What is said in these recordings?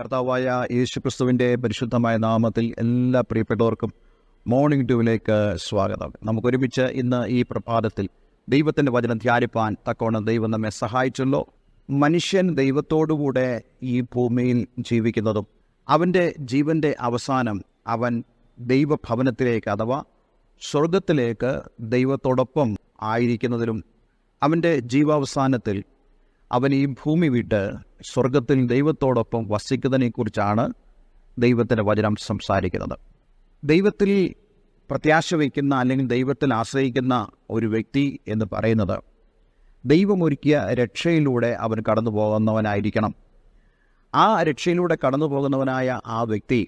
കർത്താവായ യേശുക്രിസ്തുവിൻ്റെ പരിശുദ്ധമായ നാമത്തിൽ എല്ലാ പ്രിയപ്പെട്ടവർക്കും മോർണിംഗ് ഡ്യൂവിലേക്ക് സ്വാഗതം. നമുക്കൊരുമിച്ച് ഇന്ന് ഈ പ്രഭാതത്തിൽ ദൈവത്തിൻ്റെ വചനം ധ്യാനിപ്പാൻ തക്കവണ്ണം ദൈവം നമ്മെ സഹായിച്ചല്ലോ. മനുഷ്യൻ ദൈവത്തോടുകൂടെ ഈ ഭൂമിയിൽ ജീവിക്കുന്നതും അവൻ്റെ ജീവൻ്റെ അവസാനം അവൻ ദൈവഭവനത്തിലേക്ക് അഥവാ സ്വർഗത്തിലേക്ക് ദൈവത്തോടൊപ്പം ആയിരിക്കുന്നതിലും അവൻ്റെ ജീവാവസാനത്തിൽ അവൻ ഈ ഭൂമി വിട്ട് സ്വർഗത്തിൽ ദൈവത്തോടൊപ്പം വസിക്കുന്നതിനെക്കുറിച്ചാണ് ദൈവത്തിൻ്റെ വചനം സംസാരിക്കുന്നത്. ദൈവത്തിൽ പ്രത്യാശ വയ്ക്കുന്ന അല്ലെങ്കിൽ ദൈവത്തിൽ ആശ്രയിക്കുന്ന ഒരു വ്യക്തി എന്ന് പറയുന്നത് ദൈവമൊരുക്കിയ രക്ഷയിലൂടെ അവൻ കടന്നു പോകുന്നവനായിരിക്കണം. ആ രക്ഷയിലൂടെ കടന്നു പോകുന്നവനായ ആ വ്യക്തി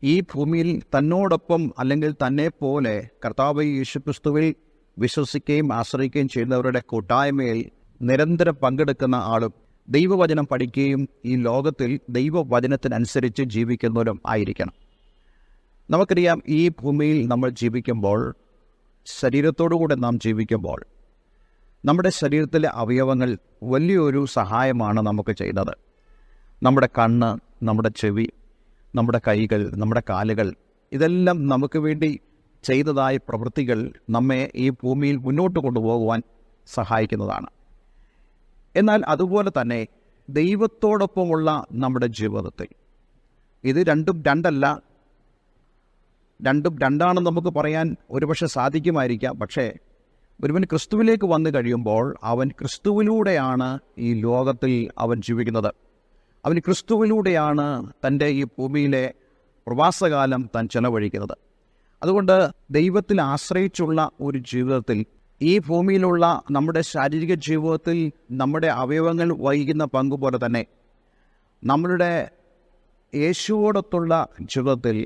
ഈ ഭൂമിയിൽ തന്നോടൊപ്പം അല്ലെങ്കിൽ തന്നെ പോലെ കർത്താവ് യേശുക്രിസ്തുവിൽ വിശ്വസിക്കുകയും ആശ്രയിക്കുകയും ചെയ്യുന്നവരുടെ കൂട്ടായ്മയിൽ നിരന്തരം പങ്കെടുക്കുന്ന ആളും ദൈവവചനം പഠിക്കുകയും ഈ ലോകത്തിൽ ദൈവവചനത്തിനനുസരിച്ച് ജീവിക്കുന്നവരും ആയിരിക്കണം. നമുക്കറിയാം, ഈ ഭൂമിയിൽ നമ്മൾ ജീവിക്കുമ്പോൾ, ശരീരത്തോടുകൂടെ നാം ജീവിക്കുമ്പോൾ നമ്മുടെ ശരീരത്തിലെ അവയവങ്ങൾ വലിയൊരു സഹായമാണ് നമുക്ക് ചെയ്യുന്നത്. നമ്മുടെ കണ്ണ്, നമ്മുടെ ചെവി, നമ്മുടെ കൈകൾ, നമ്മുടെ കാലുകൾ, ഇതെല്ലാം നമുക്ക് വേണ്ടി ചെയ്തതായ പ്രവൃത്തികൾ നമ്മെ ഈ ഭൂമിയിൽ മുന്നോട്ട് കൊണ്ടുപോകുവാൻ സഹായിക്കുന്നതാണ്. എന്നാൽ അതുപോലെ തന്നെ ദൈവത്തോടൊപ്പമുള്ള നമ്മുടെ ജീവിതത്തിൽ ഇത് രണ്ടും രണ്ടാണെന്ന് നമുക്ക് പറയാൻ ഒരുപക്ഷെ സാധിക്കുമായിരിക്കാം. പക്ഷേ ഒരുവൻ ക്രിസ്തുവിലേക്ക് വന്നു കഴിയുമ്പോൾ അവൻ ക്രിസ്തുവിലൂടെയാണ് ഈ ലോകത്തിൽ അവൻ ജീവിക്കുന്നത്. അവൻ ക്രിസ്തുവിലൂടെയാണ് തൻ്റെ ഈ ഭൂമിയിലെ പ്രവാസകാലം താൻ ചെലവഴിക്കുന്നത്. അതുകൊണ്ട് ദൈവത്തിൽ ആശ്രയിച്ചുള്ള ഒരു ജീവിതത്തിൽ ഈ ഭൂമിയിലുള്ള നമ്മുടെ ശാരീരിക ജീവിതത്തിൽ നമ്മുടെ അവയവങ്ങൾ വഹിക്കുന്ന പങ്കുപോലെ തന്നെ നമ്മളുടെ യേശുവോടൊത്തുള്ള ജീവിതത്തിൽ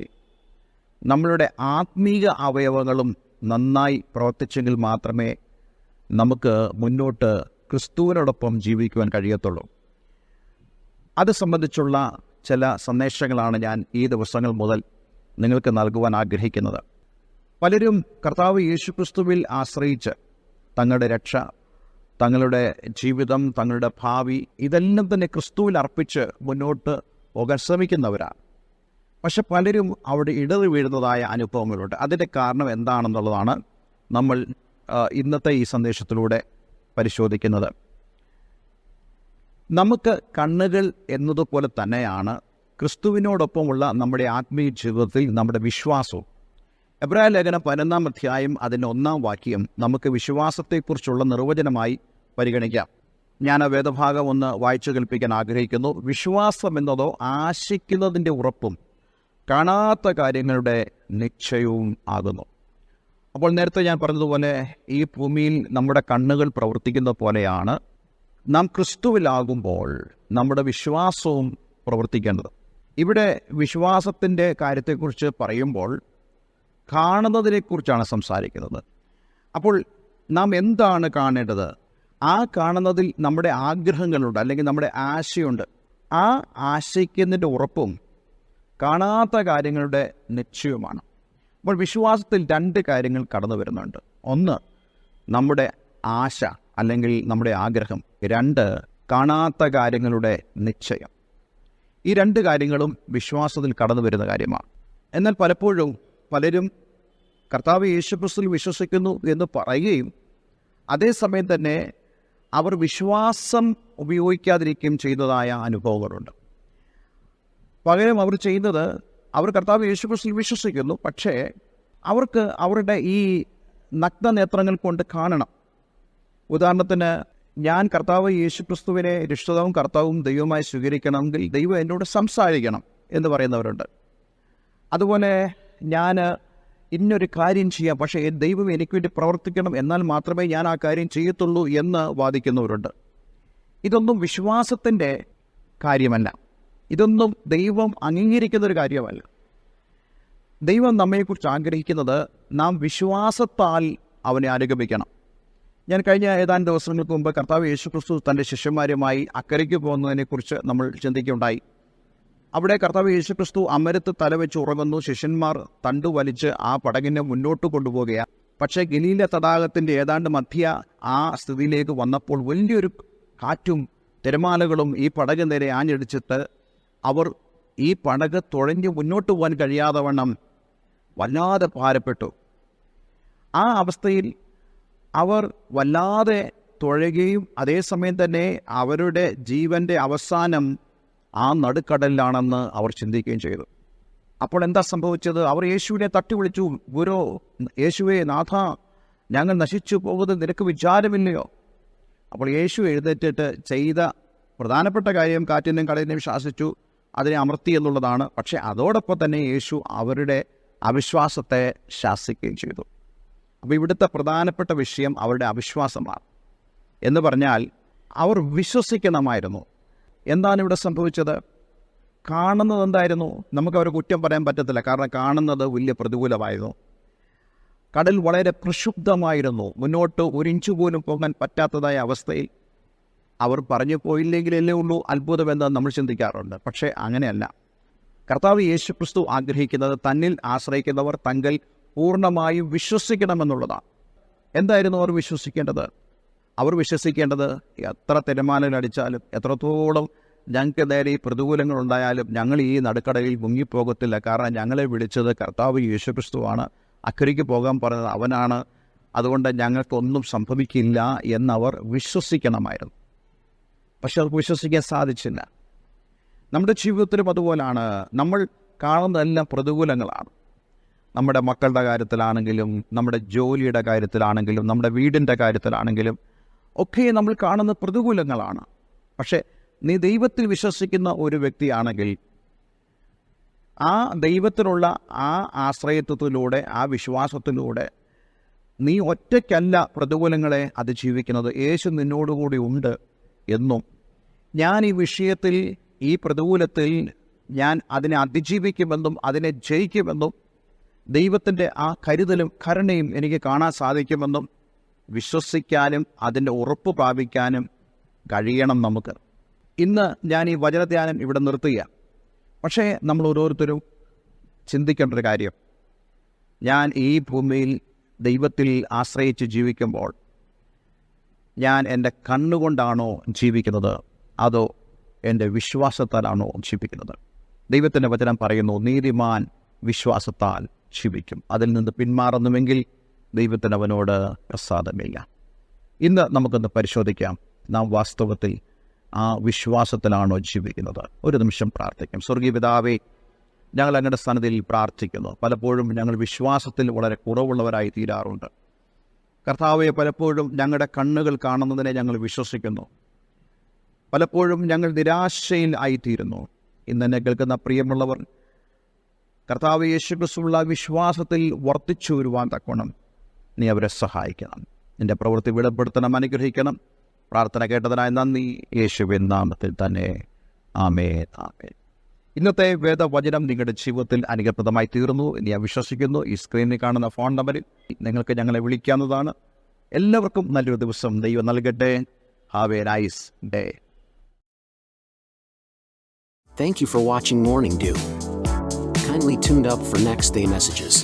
നമ്മളുടെ ആത്മീക അവയവങ്ങളും നന്നായി പ്രവർത്തിച്ചെങ്കിൽ മാത്രമേ നമുക്ക് മുന്നോട്ട് ക്രിസ്തുവിനോടൊപ്പം ജീവിക്കുവാൻ കഴിയത്തുള്ളൂ. അത് സംബന്ധിച്ചുള്ള ചില സന്ദേശങ്ങളാണ് ഞാൻ ഈ ദിവസങ്ങൾ മുതൽ നിങ്ങൾക്ക് നൽകുവാൻ ആഗ്രഹിക്കുന്നത്. പലരും കർത്താവ് യേശുക്രിസ്തുവിൽ ആശ്രയിച്ച് തങ്ങളുടെ രക്ഷ, തങ്ങളുടെ ജീവിതം, തങ്ങളുടെ ഭാവി ഇതെല്ലാം തന്നെ ക്രിസ്തുവിൽ അർപ്പിച്ച് മുന്നോട്ട് പോകാൻ ശ്രമിക്കുന്നവരാണ്. പക്ഷെ പലരും അവിടെ ഇടറി വീഴുന്നതായ അനുഭവങ്ങളുണ്ട്. അതിൻ്റെ കാരണം എന്താണെന്നുള്ളതാണ് നമ്മൾ ഇന്നത്തെ ഈ സന്ദേശത്തിലൂടെ പരിശോധിക്കുന്നത്. നമുക്ക് കണ്ണുകൾ എന്നതുപോലെ തന്നെയാണ് ക്രിസ്തുവിനോടൊപ്പമുള്ള നമ്മുടെ ആത്മീയ ജീവിതത്തിൽ നമ്മുടെ വിശ്വാസവും. എബ്രായ ലേഖനം 11 അധ്യായം അതിൻ്റെ 1 വാക്യം നമുക്ക് വിശ്വാസത്തെക്കുറിച്ചുള്ള നിർവചനമായി പരിഗണിക്കാം. ഞാൻ ആ വേദഭാഗം ഒന്ന് വായിച്ചു കേൾപ്പിക്കാൻ ആഗ്രഹിക്കുന്നു. വിശ്വാസം എന്നതോ ആശിക്കുന്നതിൻ്റെ ഉറപ്പും കാണാത്ത കാര്യങ്ങളുടെ നിശ്ചയവും ആകുന്നു. അപ്പോൾ നേരത്തെ ഞാൻ പറഞ്ഞതുപോലെ ഈ ഭൂമിയിൽ നമ്മുടെ കണ്ണുകൾ പ്രവർത്തിക്കുന്ന പോലെയാണ് നാം ക്രിസ്തുവിലാകുമ്പോൾ നമ്മുടെ വിശ്വാസവും പ്രവർത്തിക്കേണ്ടത്. ഇവിടെ വിശ്വാസത്തിൻ്റെ കാര്യത്തെക്കുറിച്ച് പറയുമ്പോൾ കാണുന്നതിനെക്കുറിച്ചാണ് സംസാരിക്കുന്നത്. അപ്പോൾ നാം എന്താണ് കാണേണ്ടത്? ആ കാണുന്നതിൽ നമ്മുടെ ആഗ്രഹങ്ങളുണ്ട്, അല്ലെങ്കിൽ നമ്മുടെ ആശയുണ്ട്. ആ ആശയ്ക്കുന്നതിൻ്റെ ഉറപ്പും കാണാത്ത കാര്യങ്ങളുടെ നിശ്ചയവുമാണ്. അപ്പോൾ വിശ്വാസത്തിൽ 2 കാര്യങ്ങൾ കടന്നു വരുന്നുണ്ട്. ഒന്ന്, നമ്മുടെ ആശ അല്ലെങ്കിൽ നമ്മുടെ ആഗ്രഹം. 2, കാണാത്ത കാര്യങ്ങളുടെ നിശ്ചയം. ഈ 2 കാര്യങ്ങളും വിശ്വാസത്തിൽ കടന്നു വരുന്ന കാര്യമാണ്. എന്നാൽ പലപ്പോഴും പലരും കർത്താവ് യേശുക്രിസ്തുവിൽ വിശ്വസിക്കുന്നു എന്ന് പറയുകയും അതേസമയം തന്നെ അവർ വിശ്വാസം ഉപയോഗിക്കാതിരിക്കുകയും ചെയ്യുന്നതായ അനുഭവങ്ങളുണ്ട്. പകരം അവർ ചെയ്യുന്നത്, അവർ കർത്താവ് യേശുക്രിസ്തുവിൽ വിശ്വസിക്കുന്നു, പക്ഷേ അവർക്ക് അവരുടെ ഈ നഗ്നനേത്രങ്ങൾ കൊണ്ട് കാണണം. ഉദാഹരണത്തിന്, ഞാൻ കർത്താവ് യേശുക്രിസ്തുവിനെ രക്ഷിതാവും കർത്താവും ദൈവമായി സ്വീകരിക്കണമെങ്കിൽ ദൈവം എന്നോട് സംസാരിക്കണം എന്ന് പറയുന്നവരുണ്ട്. അതുപോലെ ഞാൻ ഇന്നൊരു കാര്യം ചെയ്യാം, പക്ഷേ ദൈവം എനിക്ക് വേണ്ടി പ്രവർത്തിക്കണം, എന്നാൽ മാത്രമേ ഞാൻ ആ കാര്യം ചെയ്യത്തുള്ളൂ എന്ന് വാദിക്കുന്നവരുണ്ട്. ഇതൊന്നും വിശ്വാസത്തിൻ്റെ കാര്യമല്ല. ഇതൊന്നും ദൈവം അംഗീകരിക്കുന്നൊരു കാര്യമല്ല. ദൈവം നമ്മെക്കുറിച്ച് ആഗ്രഹിക്കുന്നത് നാം വിശ്വാസത്താൽ അവനെ അനുഗമിക്കണം. ഞാൻ കഴിഞ്ഞ ഏതാനും ദിവസങ്ങൾക്ക് മുമ്പ് കർത്താവ് യേശുക്രിസ്തു തൻ്റെ ശിഷ്യന്മാരുമായി അക്കരയ്ക്ക് പോകുന്നതിനെക്കുറിച്ച് നമ്മൾ ചിന്തിക്കുകയുണ്ടായി. അവിടെ കർത്താവ് യേശുക്രിസ്തു അമരത്ത് തലവെച്ച് ഉറങ്ങുന്നു. ശിഷ്യന്മാർ തണ്ടു വലിച്ച് ആ പടകിനെ മുന്നോട്ട് കൊണ്ടുപോവുകയാണ്. പക്ഷേ ഗലീല തടാകത്തിൻ്റെ ഏതാണ്ട് മധ്യ ആ സ്ഥിതിയിലേക്ക് വന്നപ്പോൾ വലിയൊരു കാറ്റും തിരമാലകളും ഈ പടക് നേരെ ആഞ്ഞടിച്ചിട്ട് അവർ ഈ പടക് തുഴഞ്ഞ് മുന്നോട്ട് പോകാൻ കഴിയാതെ വണ്ണം വല്ലാതെ ഭാരപ്പെട്ടു. ആ അവസ്ഥയിൽ അവർ വല്ലാതെ തുഴയുകയും അതേസമയം തന്നെ അവരുടെ ജീവൻ്റെ അവസാനം ആ നടുക്കടലിലാണെന്ന് അവർ ചിന്തിക്കുകയും ചെയ്തു. അപ്പോൾ എന്താ സംഭവിച്ചത്? അവർ യേശുവിനെ തട്ടി വിളിച്ചു, ഗുരു, യേശുവേ, നാഥ, ഞങ്ങൾ നശിച്ചു പോകുന്നത് നിനക്ക് വിചാരമില്ലയോ? അപ്പോൾ യേശു എഴുന്നേറ്റിട്ട് ചെയ്ത പ്രധാനപ്പെട്ട കാര്യം കാറ്റിനെയും കടലിനെയും ശാസിച്ചു, അതിനെ അമർത്തി എന്നുള്ളതാണ്. പക്ഷേ അതോടൊപ്പം തന്നെ യേശു അവരുടെ അവിശ്വാസത്തെ ശാസിക്കുകയും ചെയ്തു. അപ്പോൾ ഇവിടുത്തെ പ്രധാനപ്പെട്ട വിഷയം അവരുടെ അവിശ്വാസമാണ്. എന്ന് പറഞ്ഞാൽ അവർ വിശ്വസിക്കണമായിരുന്നു. എന്താണ് ഇവിടെ സംഭവിച്ചത്? കാണുന്നത് എന്തായിരുന്നു? നമുക്ക് അവരെ കുറ്റം പറയാൻ പറ്റത്തില്ല, കാരണം കാണുന്നത് വലിയ പ്രതികൂലമായിരുന്നു. കടൽ വളരെ പ്രക്ഷുബ്ധമായിരുന്നു. മുന്നോട്ട് ഒരു ഇഞ്ച് പോലും പോകാൻ പറ്റാത്തതായ അവസ്ഥയിൽ അവർ പറഞ്ഞു പോയില്ലെങ്കിലല്ലേ ഉള്ളൂ അത്ഭുതമെന്ന് നമ്മൾ ചിന്തിക്കാറുണ്ട്. പക്ഷേ അങ്ങനെയല്ല. കർത്താവ് യേശുക്രിസ്തു ആഗ്രഹിക്കുന്നത് തന്നിൽ ആശ്രയിക്കുന്നവർ തങ്ങൾ പൂർണ്ണമായും വിശ്വസിക്കണമെന്നുള്ളതാണ്. എന്തായിരുന്നു അവർ വിശ്വസിക്കേണ്ടത്? അവർ വിശ്വസിക്കേണ്ടത് എത്ര തിരമാലകളടിച്ചാലും എത്രത്തോളം ഞങ്ങൾക്ക് നേരെ ഈ പ്രതികൂലങ്ങളുണ്ടായാലും ഞങ്ങൾ ഈ നടുക്കടലിൽ മുങ്ങിപ്പോകത്തില്ല, കാരണം ഞങ്ങളെ വിളിച്ചത് കർത്താവ് യേശുക്രിസ്തുവാണ്, അക്കരയ്ക്ക് പോകാൻ പറഞ്ഞത് അവനാണ്, അതുകൊണ്ട് ഞങ്ങൾക്കൊന്നും സംഭവിക്കില്ല എന്നവർ വിശ്വസിക്കണമായിരുന്നു. പക്ഷെ അവർക്ക് വിശ്വസിക്കാൻ സാധിച്ചില്ല. നമ്മുടെ ജീവിതത്തിലും അതുപോലാണ്. നമ്മൾ കാണുന്നതെല്ലാം പ്രതികൂലങ്ങളാണ്. നമ്മുടെ മക്കളുടെ കാര്യത്തിലാണെങ്കിലും നമ്മുടെ ജോലിയുടെ കാര്യത്തിലാണെങ്കിലും നമ്മുടെ വീടിൻ്റെ കാര്യത്തിലാണെങ്കിലും ഒക്കെ നമ്മൾ കാണുന്ന പ്രതികൂലങ്ങളാണ്. പക്ഷേ നീ ദൈവത്തിൽ വിശ്വസിക്കുന്ന ഒരു വ്യക്തിയാണെങ്കിൽ ആ ദൈവത്തിലുള്ള ആ ആശ്രയത്വത്തിലൂടെ, ആ വിശ്വാസത്തിലൂടെ നീ ഒറ്റയ്ക്കല്ല പ്രതികൂലങ്ങളെ അതിജീവിക്കുന്നത്. യേശു നിന്നോടുകൂടി ഉണ്ട് എന്നും ഞാൻ ഈ വിഷയത്തിൽ, ഈ പ്രതികൂലത്തിൽ ഞാൻ അതിനെ അതിജീവിക്കുമെന്നും അതിനെ ജയിക്കുമെന്നും ദൈവത്തിൻ്റെ ആ കരുതലും കരുണയും എനിക്ക് കാണാൻ സാധിക്കുമെന്നും വിശ്വസിക്കാനും അതിൻ്റെ ഉറപ്പ് പ്രാപിക്കാനും കഴിയണം നമുക്ക്. ഇന്ന് ഞാൻ ഈ വചനധ്യാനം ഇവിടെ നിർത്തുക. പക്ഷേ നമ്മൾ ഓരോരുത്തരും ചിന്തിക്കേണ്ട ഒരു കാര്യം, ഞാൻ ഈ ഭൂമിയിൽ ദൈവത്തിൽ ആശ്രയിച്ച് ജീവിക്കുമ്പോൾ ഞാൻ എൻ്റെ കണ്ണുകൊണ്ടാണോ ജീവിക്കുന്നത്, അതോ എൻ്റെ വിശ്വാസത്താലാണോ ജീവിക്കുന്നത്? ദൈവത്തിൻ്റെ വചനം പറയുന്നു, നീതിമാൻ വിശ്വാസത്താൽ ജീവിക്കും, അതിൽ നിന്ന് പിന്മാറുന്നുവെങ്കിൽ ദൈവത്തിന് അവനോട് പ്രസാദമില്ല. ഇന്ന് നമുക്കൊന്ന് പരിശോധിക്കാം, നാം വാസ്തവത്തിൽ ആ വിശ്വാസത്തിലാണോ ജീവിക്കുന്നത്? ഒരു നിമിഷം പ്രാർത്ഥിക്കാം. സ്വർഗീയ പിതാവേ, ഞങ്ങൾ അങ്ങയുടെ സന്നിധിയിൽ പ്രാർത്ഥിക്കുന്നു. പലപ്പോഴും ഞങ്ങൾ വിശ്വാസത്തിൽ വളരെ കുറവുള്ളവരായി തീരാറുണ്ട്. കർത്താവെ, പലപ്പോഴും ഞങ്ങളുടെ കണ്ണുകൾ കാണുന്നതിനെ ഞങ്ങൾ വിശ്വസിക്കുന്നു. പലപ്പോഴും ഞങ്ങൾ നിരാശയിൽ ആയിത്തീരുന്നു. ഇന്ന് എന്നെ കേൾക്കുന്ന പ്രിയമുള്ളവർ, കർത്താവ് യേശുക്രിസ്തുവിലുള്ള വിശ്വാസത്തിൽ വർദ്ധിച്ചു വരുവാൻ തക്കോണം നീ അവരെ സഹായിക്കണം. നിൻ്റെ പ്രവൃത്തി വെളിപ്പെടുത്തണം, അനുഗ്രഹിക്കണം. പ്രാർത്ഥന കേട്ടതിനായി നന്ദി, യേശുവിൻ നാമത്തിൽ തന്നെ. ആമേൻ, ആമേൻ. ഇന്നത്തെ വേദവചനം നിങ്ങളുടെ ജീവിതത്തിൽ അനുഗ്രഹപ്രദമായി തീർന്നു എന്ന് ഞാൻ വിശ്വസിക്കുന്നു. ഈ സ്ക്രീനിൽ കാണുന്ന ഫോൺ നമ്പറിൽ നിങ്ങൾക്ക് ഞങ്ങളെ വിളിക്കാവുന്നതാണ്. എല്ലാവർക്കും നല്ലൊരു ദിവസം ദൈവം നൽകട്ടെ. Have A nice day. Thank you for watching Morning Dew. Kindly tuned up for next day messages.